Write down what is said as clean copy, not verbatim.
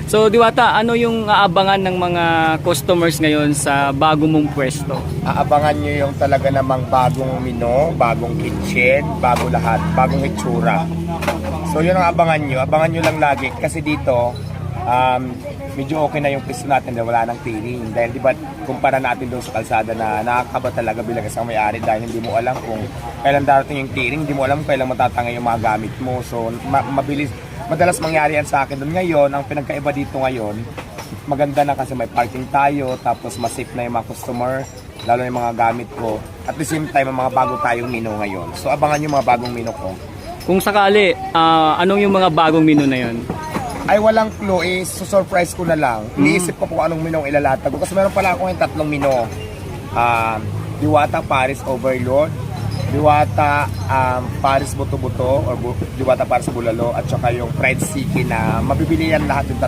So Diwata, ano yung aabangan ng mga customers ngayon sa bago mong pwesto? Aabangan nyo yung talaga namang bagong menu, bagong kitchen, bago lahat, bagong itsura. So yun ang abangan nyo lang lagi kasi dito medyo okay na yung pwesto natin dahil wala nang tiling. Dahil diba kumpara natin doon sa kalsada na nakakaba talaga bilang isang may-ari dahil hindi mo alam kung kailan darating yung tiling, hindi mo alam kung kailan matatangay yung mga gamit mo. So madalas mangyari yan sa akin doon ngayon. Ang pinagkaiba dito ngayon, maganda na kasi may parking tayo, tapos mas safe na yung mga customer, lalo na yung mga gamit ko. At the same time, mga bago tayong menu ngayon. So abangan yung mga bagong menu ko. Kung sakali, anong yung mga bagong menu na yun? Ay walang clue, surprise ko na lang. Iniisip ko kung anong menu ang ilalatag ko. Kasi meron pala ako yung tatlong menu. Diwata Paris Overload, Diwata Paris Buto-Buto or Diwata Paris Bulalo, at saka yung fried siki na mabibili yan lahat yung